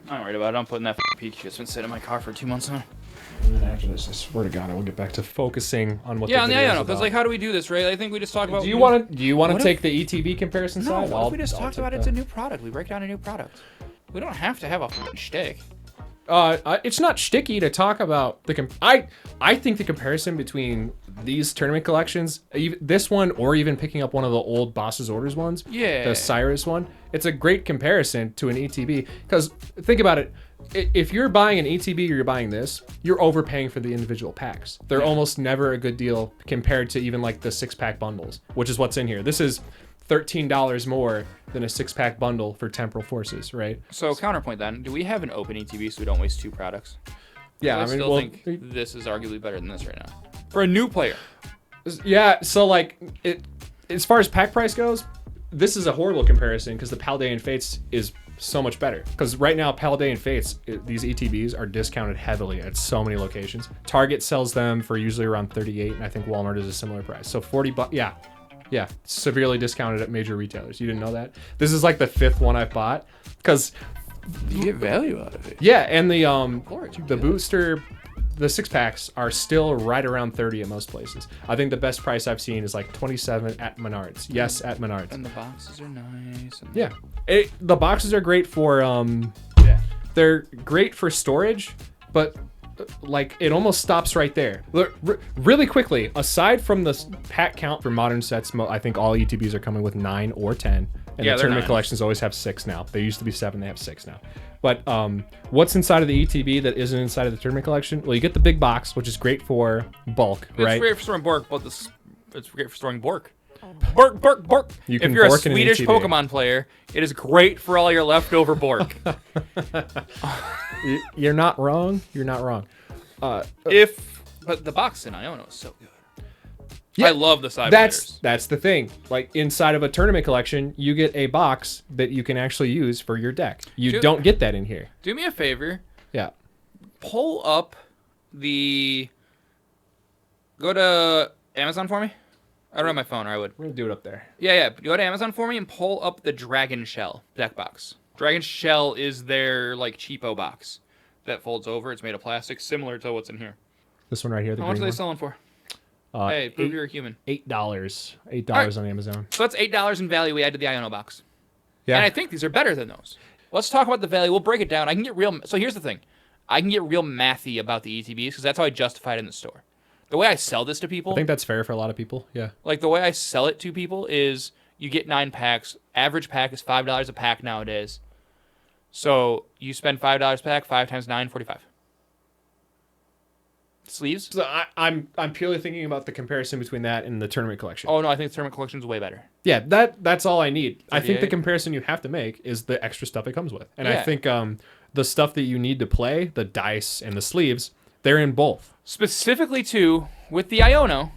I'm worried about it. I'm putting that Pikachu. It's been sitting in my car for 2 months now. And then after this, I swear to God, I will get back to focusing on what. Yeah, the I video know. is Because about. how do we do this, right? I think we just talk about. Do you want to What if- take the ETB comparison No, side? what if we just I'll talked take about that. it's a new product? We break down a new product. We don't have to have a shtick. It's not shticky to talk about the. I think the comparison between these tournament collections, this one, or even picking up one of the old Boss's Orders ones, the Cyrus one, it's a great comparison to an ETB. Because think about it, if you're buying an ETB or you're buying this, you're overpaying for the individual packs. They're almost never a good deal compared to even like the 6-pack bundles, which is what's in here. This is $13 more than a 6-pack bundle for Temporal Forces, right? So counterpoint then, do we have an open ETB so we don't waste 2 products? Yeah, I I mean, still well, think this is arguably better than this right now. For a new player. yeah. So like, as far as pack price goes, this is a horrible comparison because the Paldean Fates is so much better. Because right now, Paldean Fates, these ETBs are discounted heavily at so many locations. Target sells them for usually around 38, and I think Walmart is a similar price. So 40 bucks, yeah, severely discounted at major retailers. You didn't know that? This is like the 5th one I've bought because You get value out of it. yeah, and the booster, the 6-packs are still right around 30 at most places. I think the best price I've seen is like 27 at Menards. Yes, at Menards. And the boxes are nice. And Yeah, the boxes are great for they're great for storage, but like it almost stops right there. Really quickly, aside from the pack count for modern sets, I think all ETBs are coming with 9 or 10, and Yeah, the they're tournament 9. collections always have 6 now. They used to be 7, they have 6 now. But what's inside of the ETB that isn't inside of the tournament collection? Well, you get the big box, which is great for bulk, right? It's great for storing Bork, but it's great for storing Bork. Bork. You If can you're a Bork in an Swedish ETB. Pokemon player, it is great for all your leftover Bork. You're not wrong. You're not wrong. But the box in Iono is so good. Yeah, I love the side That's the thing. Like inside of a tournament collection, you get a box that you can actually use for your deck. You don't get that in here. Do me a favor. Yeah. Pull up go to Amazon for me. I don't have my phone, or I would. We're gonna do it up there. Yeah. Go to Amazon for me and pull up the Dragon Shell deck box. Dragon Shell is their like cheapo box that folds over. It's made of plastic, similar to what's in here. This one right here. The How much are green they one. selling for? Hey, prove you're a human. $8. $8 right. on Amazon. So that's $8 in value we add to the Iono box. Yeah. And I think these are better than those. Let's talk about the value. We'll break it down. I can get real. So here's the thing. I can get real mathy about the ETBs because that's how I justify it in the store. The way I sell this to people, I think that's fair for a lot of people. Yeah. like the way I sell it to people is you get 9 packs. Average pack is $5 a pack nowadays. So you spend $5 a pack, 5 times 9, 45. Sleeves? So I'm purely thinking about the comparison between that and the tournament collection. Oh no, I think the tournament collection is way better. Yeah, that's all I need. I think the 38. comparison you have to make is the extra stuff it comes with. And I Yeah. think the stuff that you need to play, the dice and the sleeves, they're in both. Specifically too, with the Iono,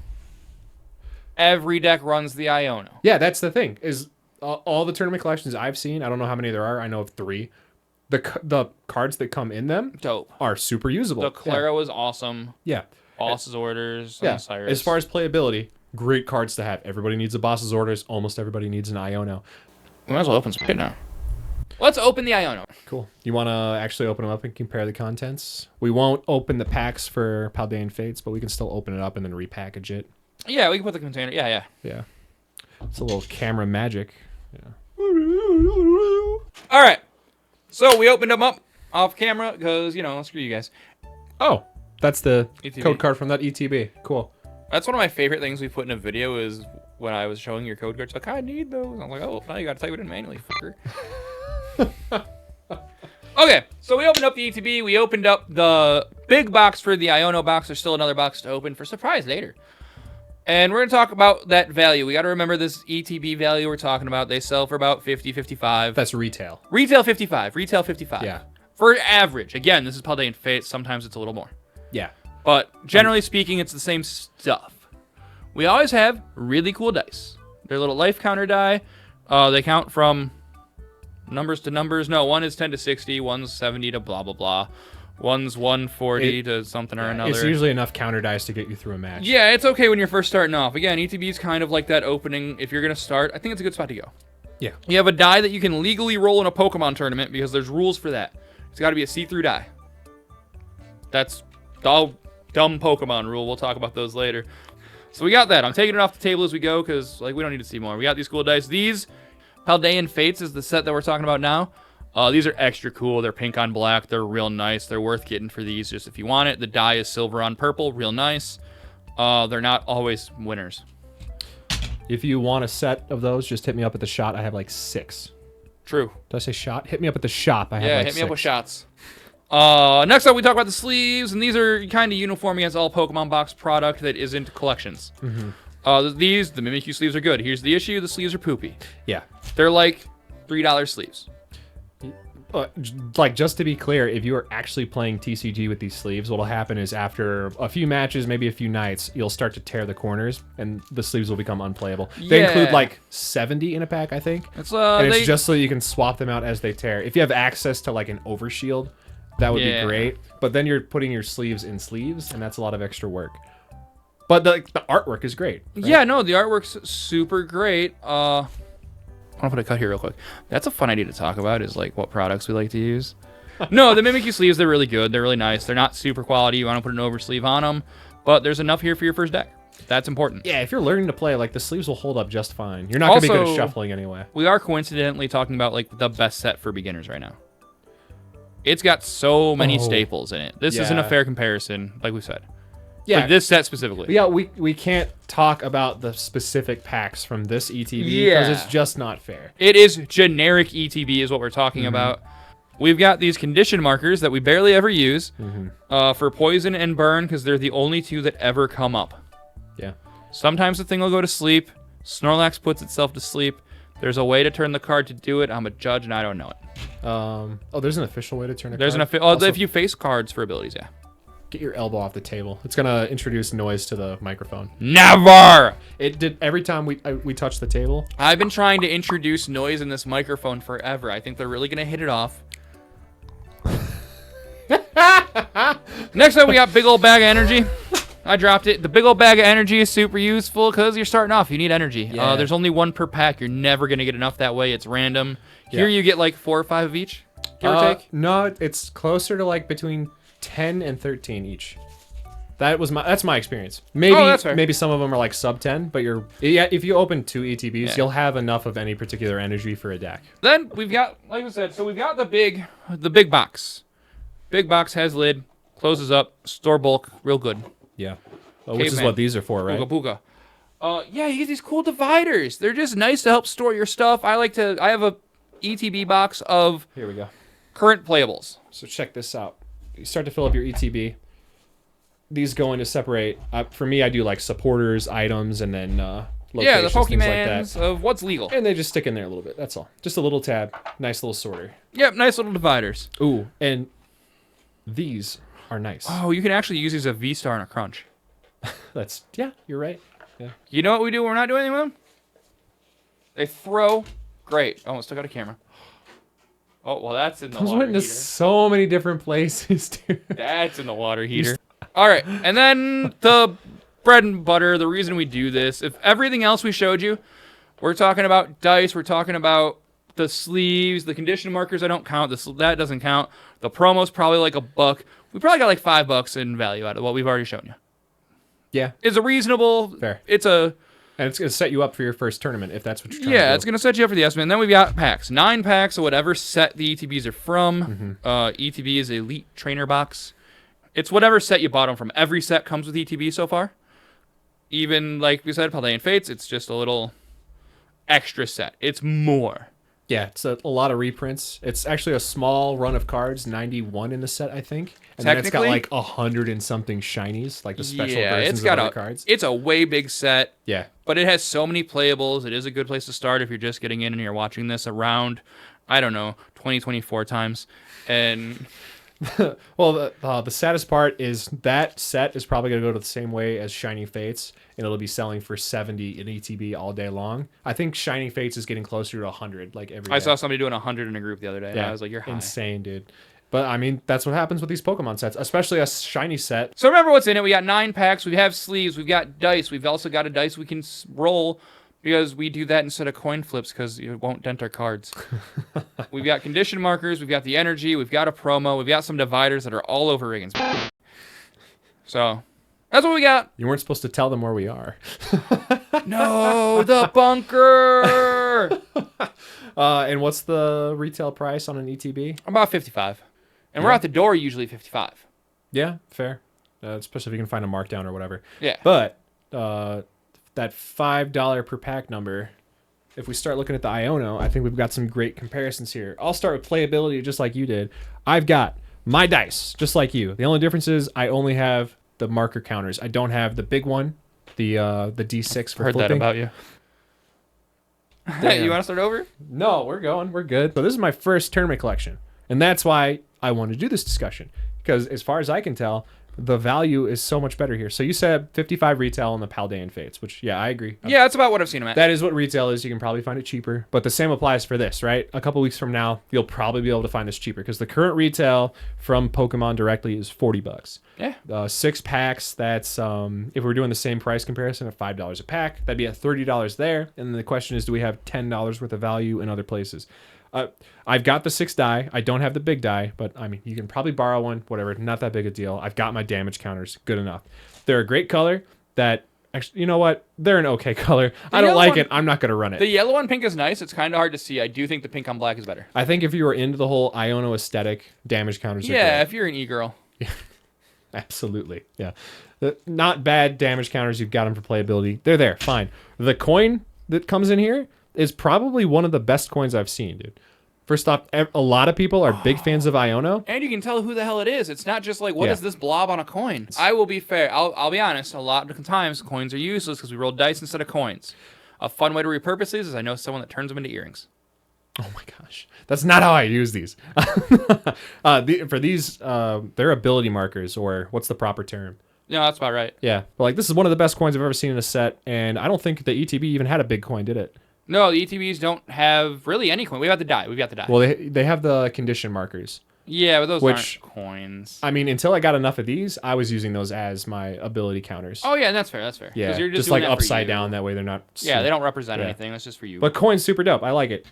every deck runs the Iono. Yeah, that's the thing. Is all the tournament collections I've seen, I don't know how many there are. I know of 3. The cards that come in them Dope. are super usable. The Clara was awesome. Yeah. Boss's Orders. Yeah. Cyrus. As far as playability, great cards to have. Everybody needs a Boss's Orders. Almost everybody needs an Iono. we might as well open some shit now. Let's open the Iono. Cool. You want to actually open them up and compare the contents? We won't open the packs for Paldean Fates, but we can still open it up and then repackage it. Yeah, we can put the container. Yeah. Yeah. It's a little camera magic. Yeah. All right. So we opened them up off camera because, screw you guys. Oh, that's the ETB. code card from that ETB. Cool. That's one of my favorite things we put in a video is when I was showing your code cards. Like, I need those. I'm like, oh, now you got to type it in manually, fucker. Okay, so we opened up the ETB. We opened up the big box for the Iono box. There's still another box to open for surprise later. And we're going to talk about that value. We got to remember this ETB value we're talking about. They sell for about 50, 55. That's retail. Retail 55. Retail 55. Yeah. For average. Again, this is Paldean Fates. Sometimes it's a little more. Yeah. But generally speaking, it's the same stuff. We always have really cool dice. They're little life counter die. They count from numbers to numbers. No, one is 10 to 60. One's 70 to blah, blah, blah. One's 140 to something or another. It's usually enough counter dice to get you through a match. Yeah, it's okay when you're first starting off. Again, ETB is kind of like that opening. If you're going to start, I think it's a good spot to go. Yeah. You have a die that you can legally roll in a Pokemon tournament because there's rules for that. It's got to be a see-through die. That's the dumb Pokemon rule. We'll talk about those later. So we got that. I'm taking it off the table as we go because like we don't need to see more. We got these cool dice. These Paldean Fates is the set that we're talking about now. These are extra cool. They're pink on black. They're real nice. They're worth getting for these just if you want it. The die is silver on purple. Real nice. They're not always winners. If you want a set of those, just hit me up at the shot. I have like 6. True. Did I say shot? Hit me up at the shop. I have like hit 6. me up with shots. Next up, we talk about the sleeves, and these are kind of uniform against all Pokemon box product that isn't collections. The Mimikyu sleeves are good. Here's the issue. The sleeves are poopy. Yeah. They're like $3 sleeves. Like, just to be clear, if you are actually playing TCG with these sleeves, what'll happen is after a few matches, maybe a few nights, you'll start to tear the corners, and the sleeves will become unplayable. They include like 70 in a pack, I think. It's just so you can swap them out as they tear. If you have access to like an overshield, that would be great. But then you're putting your sleeves in sleeves, and that's a lot of extra work. But the artwork is great. Right? Yeah, no, the artwork's super great. I'll put a cut here real quick. That's a fun idea to talk about is like what products we like to use. No, the Mimikyu sleeves, they're really good. They're really nice. They're not super quality. You want to put an oversleeve on them, but there's enough here for your first deck. That's important. Yeah, if you're learning to play, like the sleeves will hold up just fine. You're not going to be good at shuffling anyway. We are coincidentally talking about like the best set for beginners right now. It's got so many staples in it. This isn't a fair comparison, like we said. Yeah, like this set specifically. Yeah, we can't talk about the specific packs from this ETB because it's just not fair. It is generic ETB is what we're talking about. We've got these condition markers that we barely ever use for poison and burn because they're the only 2 that ever come up. Yeah. Sometimes the thing will go to sleep. Snorlax puts itself to sleep. There's a way to turn the card to do it. I'm a judge and I don't know it. There's an official way to turn a There's card? If you face cards for abilities, yeah. Get your elbow off the table. It's gonna introduce noise to the microphone. Never! It did every time we touch the table. I've been trying to introduce noise in this microphone forever. I think they're really gonna hit it off. Next up, we got big old bag of energy. I dropped it. The big old bag of energy is super useful because you're starting off. You need energy. Yeah. There's only 1 per pack. You're never gonna get enough that way. It's random. Here you get like 4 or 5 of each. Give or take. No, it's closer to like between 10 and 13 each. That's my experience. Maybe some of them are like sub 10, but if you open 2 ETBs, you'll have enough of any particular energy for a deck. Then we've got, like I said, so we've got the big box. Big box has lid, closes up, store bulk, real good. Yeah. Which is what these are for, right? Booga booga. Yeah, you get these cool dividers. They're just nice to help store your stuff. I have a ETB box of here we go. Current playables. So check this out. You start to fill up your ETB. These go into separate. For me, I do like supporters, items, and then locations, the Pokemans things like that. of what's legal. And they just stick in there a little bit. That's all. Just a little tab. Nice little sorter. Yep, nice little dividers. Ooh, and these are nice. Oh, you can actually use these as a V-Star and a Crunch. You're right. Yeah. You know what we do when we're not doing anything with them? They throw. Great. Almost took out a camera. Oh, well, that's in the water heater. I went into so many different places, dude. That's in the water heater. All right, and then the bread and butter, the reason we do this, if everything else we showed you, we're talking about dice, we're talking about the sleeves, the condition markers, I don't count. That doesn't count. The promo's probably like $1. We probably got like $5 in value out of what we've already shown you. Yeah. It's a reasonable... Fair. And it's going to set you up for your first tournament, if that's what you're trying to do. Yeah, it's going to set you up for the estimate. And then we've got packs. 9 packs of whatever set the ETBs are from. ETB is Elite Trainer Box. It's whatever set you bought them from. Every set comes with ETB so far. Even, like we said, Paldean Fates, it's just a little extra set. It's more. Yeah, it's a lot of reprints. It's actually a small run of cards, 91 in the set, I think. And then it's got like 100 and something shinies, like the special versions of other cards. It's a way big set. Yeah. But it has so many playables. It is a good place to start if you're just getting in and you're watching this around, I don't know, 2024 times. And... well, the saddest part is that set is probably going to go to the same way as Shiny Fates, and it'll be selling for 70 in ETB all day long. I think Shiny Fates is getting closer to 100 like every day. I saw somebody doing 100 in a group the other day, and I was like, you're high. Insane, dude. But, I mean, that's what happens with these Pokemon sets, especially a shiny set. So remember what's in it. We got 9 packs. We have sleeves. We've got dice. We've also got a dice we can roll. Because we do that instead of coin flips because it won't dent our cards. We've got condition markers, we've got the energy, we've got a promo, we've got some dividers that are all over Riggins. So, that's what we got. You weren't supposed to tell them where we are. No, the bunker! And what's the retail price on an ETB? About 55. And we're out the door usually 55. Yeah, fair. Especially if you can find a markdown or whatever. Yeah. But that $5 per pack number, if we start looking at the Iono, I think we've got some great comparisons here. I'll start with playability just like you did. I've got my dice, just like you. The only difference is I only have the marker counters. I don't have the big one, the D6 for Heard flipping. that about you. Hey, you want to start over? No, we're going. We're good. So this is my first tournament collection. And that's why I want to do this discussion. Because as far as I can tell, the value is so much better here. So you said 55 retail on the Paldean Fates, which, yeah, I agree. Yeah, that's about what I've seen them at. That is what retail is. You can probably find it cheaper. But the same applies for this, right? A couple weeks from now, you'll probably be able to find this cheaper because the current retail from Pokemon directly is $40. Yeah. 6 packs, that's, if we're doing the same price comparison of $5 a pack, that'd be at $30 there. And then the question is, do we have $10 worth of value in other places? I've got the 6 die. I don't have the big die, but I mean, you can probably borrow one, whatever. Not that big a deal. I've got my damage counters. Good enough. They're a great color that, actually, you know what? They're an okay color. I don't like it. I'm not going to run it. The yellow on pink is nice. It's kind of hard to see. I do think the pink on black is better. I think if you were into the whole Iono aesthetic, damage counters are great. Yeah, if you're an e-girl. Yeah, absolutely. Yeah. Not bad damage counters. You've got them for playability. They're there. Fine. The coin that comes in here is probably one of the best coins I've seen, dude. First off, a lot of people are big fans of Iono. And you can tell who the hell it is. It's not just like, what is this blob on a coin? I will be fair. I'll be honest. A lot of times, coins are useless because we roll dice instead of coins. A fun way to repurpose these is I know someone that turns them into earrings. Oh my gosh. That's not how I use these. For these, they're ability markers, or what's the proper term? No, that's about right. Yeah. But like, this is one of the best coins I've ever seen in a set, and I don't think the ETB even had a big coin, did it? No, the ETBs don't have really any coin. We've got the die. Well, they have the condition markers. Yeah, but those aren't coins. I mean, until I got enough of these, I was using those as my ability counters. Oh, yeah, that's fair. That's fair. Yeah, you're just like upside down. That way they're not... Yeah, they don't represent anything. That's just for you. But coin's super dope. I like it.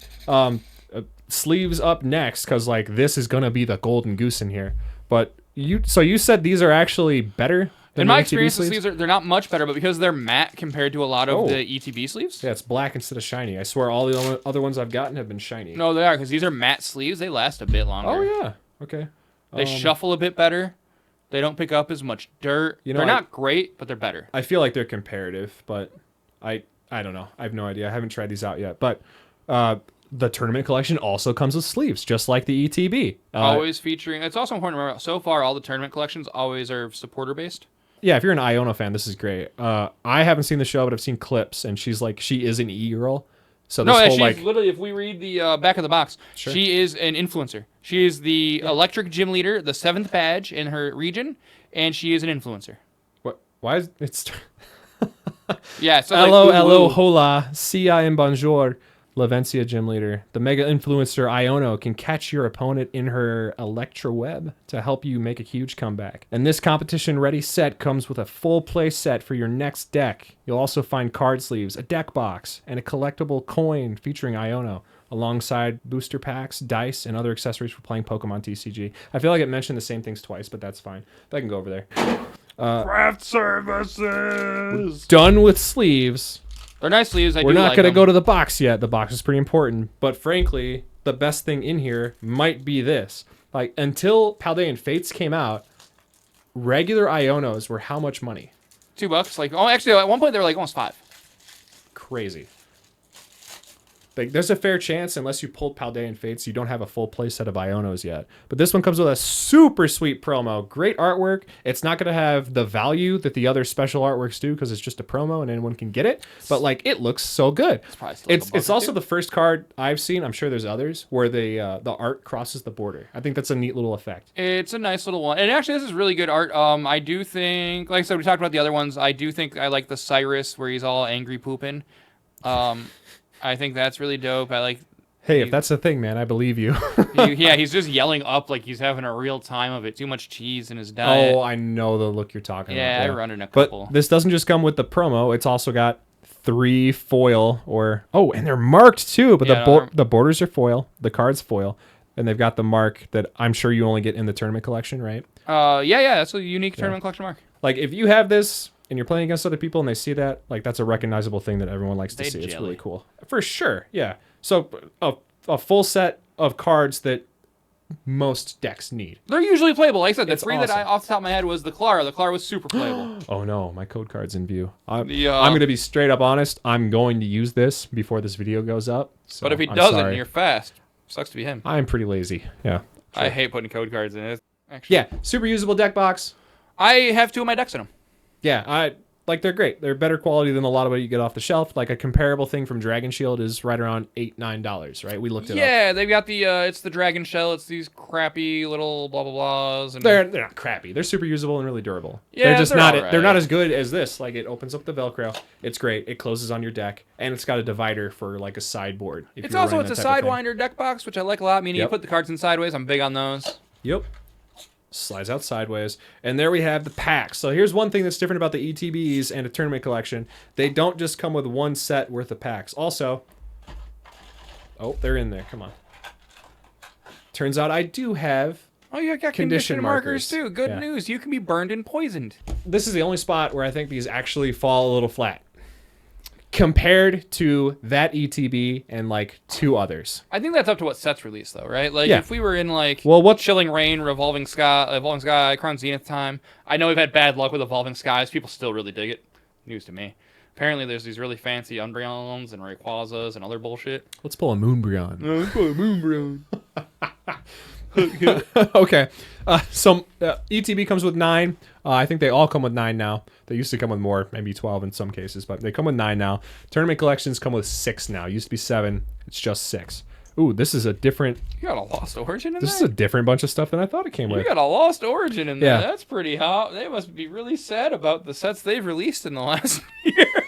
Sleeves up next, because like this is going to be the golden goose in here. But you said these are actually better? In my experience, the sleeves they're not much better, but because they're matte compared to a lot of the ETB sleeves. Yeah, it's black instead of shiny. I swear all the other ones I've gotten have been shiny. No, they are, because these are matte sleeves. They last a bit longer. Oh, yeah. Okay. They shuffle a bit better. They don't pick up as much dirt. They're not great, but they're better. I feel like they're comparative, but I don't know. I have no idea. I haven't tried these out yet. But the tournament collection also comes with sleeves, just like the ETB. Always featuring... It's also important to remember, so far, all the tournament collections always are supporter-based. Yeah, if you're an Iono fan, this is great. I haven't seen the show, but I've seen clips, and she's like, she is an e-girl. So this whole, she's literally, if we read the back of the box, she is an influencer. She is the electric gym leader, the 7th badge in her region, and she is an influencer. What? Why is it? Yeah. So hello, hola, sia and bonjour. Lavencia gym leader. The mega influencer Iono can catch your opponent in her Electra web to help you make a huge comeback. And this competition ready set comes with a full play set for your next deck. You'll also find card sleeves, a deck box, and a collectible coin featuring Iono, alongside booster packs, dice, and other accessories for playing Pokemon TCG. I feel like it mentioned the same things twice, but that's fine. I can go over there. Craft services. Done with sleeves. They're nice sleeves. We're not going to go to the box yet. The box is pretty important. But frankly, the best thing in here might be this. Like, until Paldean Fates came out, regular Ionos were how much money? $2. Like, actually, at one point they were like almost $5. Crazy. Like, there's a fair chance, unless you pulled Paldean Fates, you don't have a full play set of Ionos yet. But this one comes with a super sweet promo. Great artwork. It's not going to have the value that the other special artworks do because it's just a promo and anyone can get it. But, like, it looks so good. It's also the first card I've seen, I'm sure there's others, where the art crosses the border. I think that's a neat little effect. It's a nice little one. And actually, this is really good art. I do think, like I said, we talked about the other ones. I do think I like the Cyrus where he's all angry pooping. I think that's really dope. I like... Hey, if that's the thing, man, I believe you. Yeah, he's just yelling up like he's having a real time of it. Too much cheese in his diet. Oh, I know the look you're talking about. Yeah, I run in a couple. But this doesn't just come with the promo. It's also got 3 foil and they're marked too, but the borders are foil, the cards foil, and they've got the mark that I'm sure you only get in the tournament collection, right? Yeah, that's a unique tournament collection mark. Like if you have this and you're playing against other people and they see that, like that's a recognizable thing that everyone likes to see. It's really cool. For sure. Yeah. So a full set of cards that most decks need. They're usually playable. Like I said, the three that I off the top of my head was the Clara. The Clara was super playable. Oh no, my code card's in view. I'm going to be straight up honest. I'm going to use this before this video goes up. So but if he doesn't and you're fast, sucks to be him. I'm pretty lazy. Yeah. Sure. I hate putting code cards in it. Actually. Yeah, super usable deck box. I have 2 of my decks in them. Yeah, they're great. They're better quality than a lot of what you get off the shelf. Like a comparable thing from Dragon Shield is right around $8-9, right? We looked it up. Yeah, they've got the it's the Dragon Shell. It's these crappy little blah blah blahs. And they're not crappy. They're super usable and really durable. Yeah, they're just not. Right. They're not as good as this. Like it opens up the Velcro. It's great. It closes on your deck, and it's got a divider for like a sideboard. It's a sidewinder deck box, which I like a lot. Meaning you put the cards in sideways. I'm big on those. Yep. Slides out sideways, and there we have the packs. So here's one thing that's different about the ETBs and a tournament collection. They don't just come with one set worth of packs. Also, oh, they're in there. Come on. Turns out I do have you got condition markers too. Good news. You can be burned and poisoned. This is the only spot where I think these actually fall a little flat compared to that ETB and like 2 others. I think that's up to what sets release though, right? Like if we were in like Chilling Rain, Evolving Sky, Crown Zenith time. I know we've had bad luck with Evolving Skies. People still really dig it. News to me. Apparently there's these really fancy Umbreons and Rayquazas and other bullshit. Let's pull a Moonbreon. No, let's pull a Moonbreon. Okay. So ETB comes with 9. I think they all come with 9 now. They used to come with more, maybe 12 in some cases, but they come with 9 now. Tournament collections come with 6 now. Used to be 7. It's just 6. Ooh, this is a different... You got a Lost Origin in there? This is a different bunch of stuff than I thought it came with. You got a Lost Origin in there. That's pretty hot. They must be really sad about the sets they've released in the last year.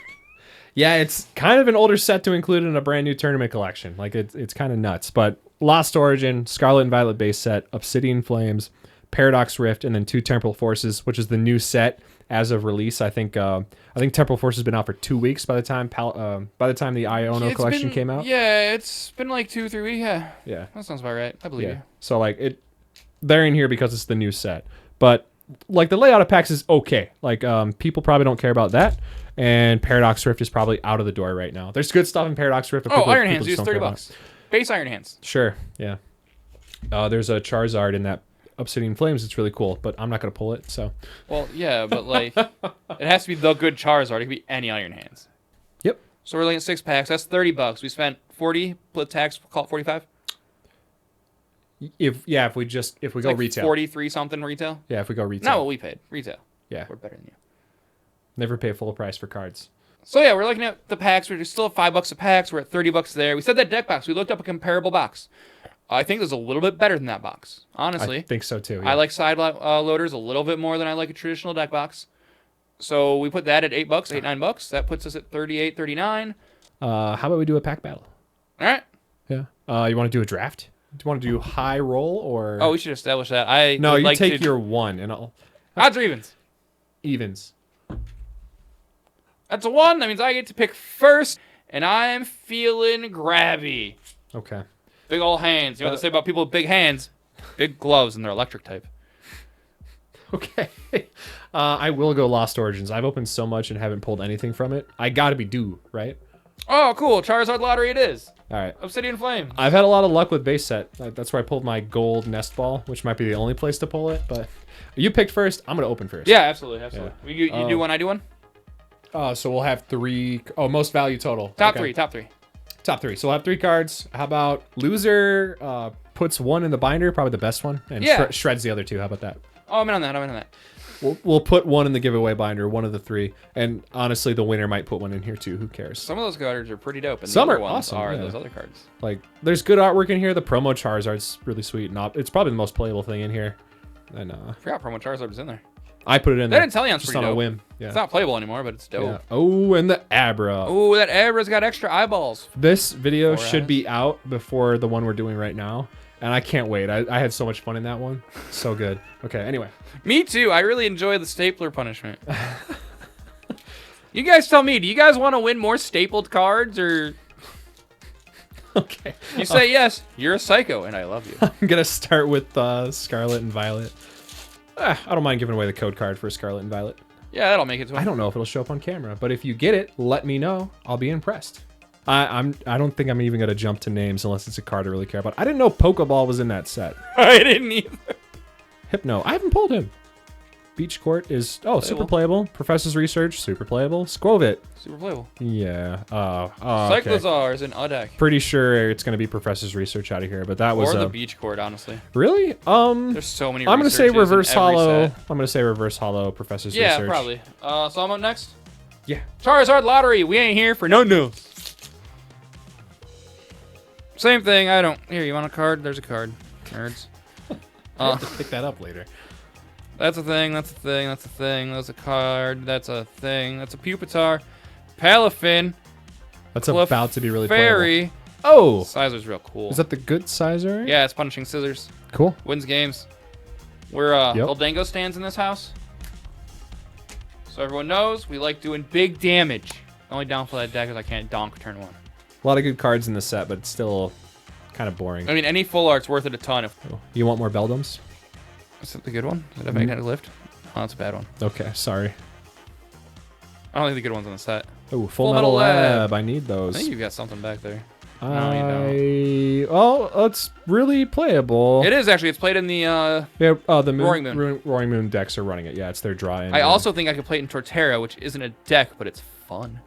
Yeah, it's kind of an older set to include in a brand new tournament collection. Like, it's kind of nuts. But Lost Origin, Scarlet and Violet base set, Obsidian Flames, Paradox Rift, and then 2 Temporal Forces, which is the new set as of release. I think Temporal Force has been out for 2 weeks by the time the Iono collection came out. Yeah, it's been like 2-3 weeks. Yeah, that sounds about right. I believe you. So like they're in here because it's the new set. But like the layout of packs is okay. Like people probably don't care about that. And Paradox Rift is probably out of the door right now. There's good stuff in Paradox Rift. Iron Hands, use $30. Base Iron Hands. Sure. Yeah. There's a Charizard in that Obsidian Flames. It's really cool, but I'm not going to pull it, so. Well, yeah, but like, it has to be the good Charizard. It can be any Iron Hands. Yep. So we're looking at 6 packs. That's $30. We spent 40, split tax, call it 45. If we go like retail. 43 something retail? Yeah, if we go retail. Not what we paid. Retail. Yeah. We're better than you. Never pay full price for cards. So yeah, we're looking at the packs. We're still at $5 a pack. So we're at $30 there. We said that deck box. We looked up a comparable box. I think there's a little bit better than that box, honestly. I think so too. Yeah. I like side loaders a little bit more than I like a traditional deck box. So we put that at $8, $9. That puts us at $38, $39. How about we do a pack battle? All right. Yeah. You want to do a draft? Do you want to do high roll or? Oh, we should establish that. No, you take your 1 and I'll. Odds or evens? Evens. That's a 1. That means I get to pick first, and I'm feeling grabby. Okay. Big old hands. You know what they say about people with big hands? Big gloves, and they're electric type. Okay. I will go Lost Origins. I've opened so much and haven't pulled anything from it. I gotta be due, right? Oh, cool. Charizard Lottery it is. All right. Obsidian Flame. I've had a lot of luck with base set. That's where I pulled my gold nest ball, which might be the only place to pull it. But you picked first. I'm gonna open first. Yeah, absolutely. Yeah. You do one, I do one? So we'll have 3. Oh, most value total. Top three. Top 3. So we'll have 3 cards. How about loser puts 1 in the binder, probably the best one, and shreds the other 2. How about that? Oh, I'm in on that. We'll put 1 in the giveaway binder, 1 of the 3, and honestly, the winner might put 1 in here too. Who cares? Some of those cards are pretty dope, and some the are other ones awesome. Those other cards. Like, there's good artwork in here. The promo Charizard's really sweet, and it's probably the most playable thing in here. And I forgot promo Charizard was in there. I put it in there. That Inteleon's just pretty on dope. a whim. Yeah. It's not playable anymore, but it's dope. Yeah. Oh, and the Abra. Oh, that Abra's got extra eyeballs. This video should be out before the one we're doing right now, and I can't wait. I had so much fun in that one. So good. Okay, anyway. Me too. I really enjoy the stapler punishment. You guys tell me. Do you guys want to win more stapled cards or? Okay. You say yes. You're a psycho, and I love you. I'm gonna start with Scarlet and Violet. I don't mind giving away the code card for Scarlet and Violet. Yeah, that'll make it to I don't know if it'll show up on camera, but if you get it, let me know. I'll be impressed. I don't think I'm even gonna jump to names unless it's a card I really care about. I didn't know Pokeball was in that set. I didn't either. Hypno. I haven't pulled him. Beach Court is super playable. Professor's Research, super playable. Squovit. Super playable. Yeah. Cyclozar is an Udek. Pretty sure it's gonna be Professor's Research out of here, but that was or the Beach Court, honestly. Really? There's so many. I'm gonna say Reverse Hollow. Set. I'm gonna say Reverse Hollow. Professor's Research. Yeah, probably. So I'm up next. Yeah. Charizard Lottery. We ain't here for no. Same thing. I don't. Here, you want a card? There's a card. Nerds. I have to pick that up later. That's a thing. That's a thing. That's a thing. That's a card. That's a thing. That's a Pupitar. Palafin. That's about to be really Fairy. playable. Oh! Sizer's real cool. Is that the good Sizer? Yeah, it's Punishing Scissors. Cool. Wins games. We're Eldango stands in this house. So everyone knows we like doing big damage. The only downfall of that deck is I can't donk turn 1. A lot of good cards in the set, but it's still kind of boring. I mean, any full art's worth it a ton. You want more Beldums? Is that the good one? Did I magnetic lift? Oh, that's a bad one. Okay, sorry. I don't think the good one's on the set. Oh, Full Metal Lab. I need those. I think you've got something back there. No, you don't. Oh, it's really playable. It is actually. It's played in the the Roaring Moon decks are running it. Yeah, it's their draw. I also think I could play it in Torterra, which isn't a deck, but it's fun.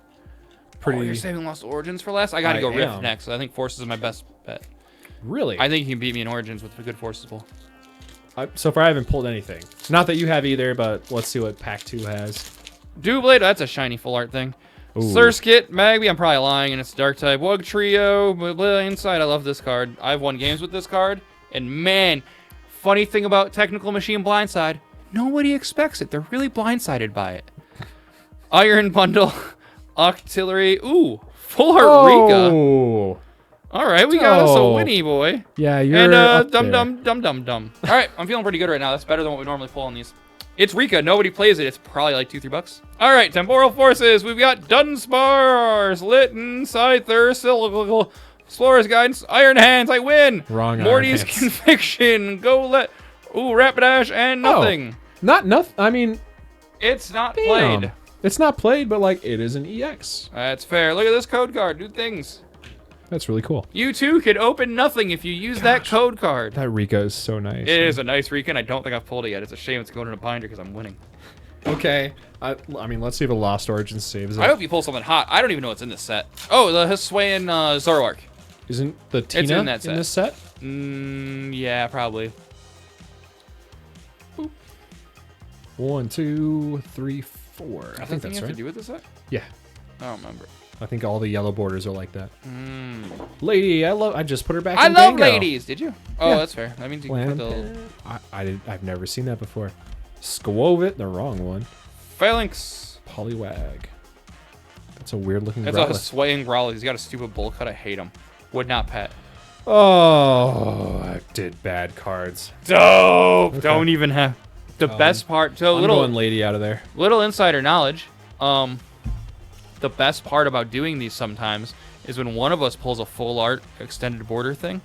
Pretty. Oh, you're saving Lost Origins for last? I gotta go Rift next. So I think Forces is my best bet. Really? I think you can beat me in Origins with a good Forces Bowl. So far, I haven't pulled anything. Not that you have either, but let's see what Pack 2 has. Doublade, that's a shiny full art thing. Surskit, Magby, I'm probably lying, and it's Dark type. Wug Trio, Inside, I love this card. I've won games with this card, and man, funny thing about Technical Machine Blindside, nobody expects it. They're really blindsided by it. Iron Bundle, Octillery, ooh, full art Rika. All right, we got us a Winnie boy. Yeah, you're and dum. All right, I'm feeling pretty good right now. That's better than what we normally pull on these. It's Rika. Nobody plays it. It's probably like $2-3. All right, Temporal Forces. We've got Dunsparce, Litten, Scyther, Explorer's Guidance, Iron Hands. I win. Wrong. Morty's Conviction. Rapidash, and nothing. Not nothing. I mean, it's not played. It's not played, but like it is an EX. That's fair. Look at this code card. Do things. That's really cool. You too could open nothing if you use that code card. That Rika is so nice. It is a nice Rika, and I don't think I've pulled it yet. It's a shame it's going in a binder because I'm winning. Okay. I mean, let's see if a Lost Origin saves it. I hope you pull something hot. I don't even know what's in this set. Oh, the Hisuian Zoroark. Isn't the Tina in this set? Yeah, probably. Boop. 1, 2, 3, 4. I think that's right. To do with this set? Yeah. I don't remember. I think all the yellow borders are like that. Lady, I just put her back in I love Dango. Ladies. Did you? Oh, Yeah. That's fair. That means you can put the... I've never seen that before. Squovit, the wrong one. Phalanx. Poliwag. That's a weird looking That's a swaying Growlithe. He's got a stupid bowl cut. I hate him. Would not pet. Oh, I did bad cards. Dope. Okay. Don't even have... The best part... So I'm going Lady out of there. Little insider knowledge. The best part about doing these sometimes is when one of us pulls a full art extended border thing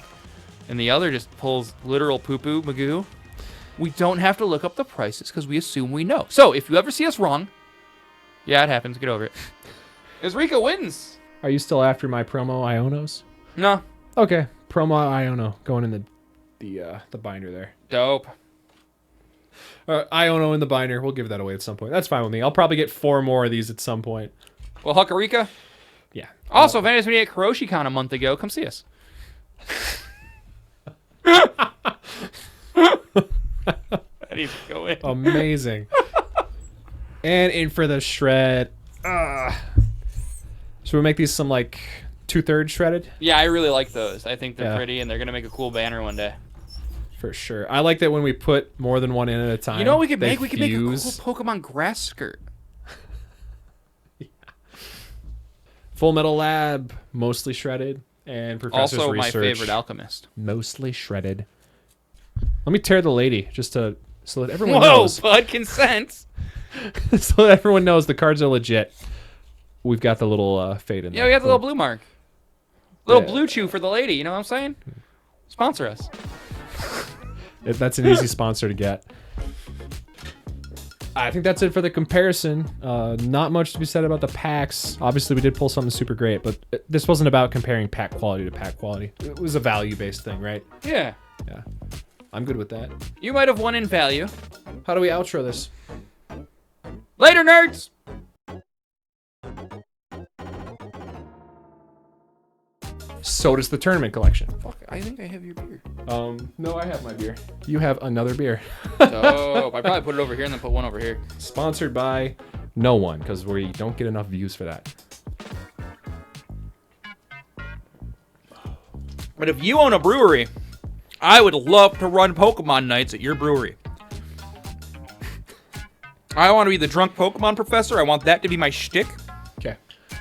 and the other just pulls literal poo-poo magoo. We don't have to look up the prices because we assume we know. So if you ever see us wrong, yeah, it happens. Get over it. Rika wins. Are you still after my promo Ionos? No. Okay. Promo Iono going in the binder there. Dope. Iono in the binder. We'll give that away at some point. That's fine with me. I'll probably get 4 more of these at some point. Well, Huckarika? Yeah. Also, if anybody's been at KaroshiCon a month ago, come see us. That needs to go in. Amazing. And in for the shred. Should we make these some like 2/3 shredded? Yeah, I really like those. I think they're pretty, and they're gonna make a cool banner one day. For sure. I like that when we put more than one in at a time. You know what we could make? We could make a cool Pokemon grass skirt. Full Metal Lab, mostly shredded, and Professor's also Research. Also my favorite alchemist. Mostly shredded. Let me tear the lady, just to so that everyone knows. Whoa, bud, consent. So that everyone knows the cards are legit. we've got the little fade in there. Yeah, we got the little blue mark. Little blue chew for the lady, you know what I'm saying? Sponsor us. That's an easy sponsor to get. I think that's it for the comparison. Not much to be said about the packs. Obviously, we did pull something super great, but this wasn't about comparing pack quality to pack quality. It was a value-based thing, right? Yeah. Yeah. I'm good with that. You might have won in value. How do we outro this? Later, nerds! So does the tournament collection. Fuck, I think I have your beer. No, I have my beer. You have another beer. Dope. I probably put it over here and then put one over here. Sponsored by no one, because we don't get enough views for that. But if you own a brewery, I would love to run Pokemon nights at your brewery. I want to be the drunk Pokemon professor. I want that to be my shtick.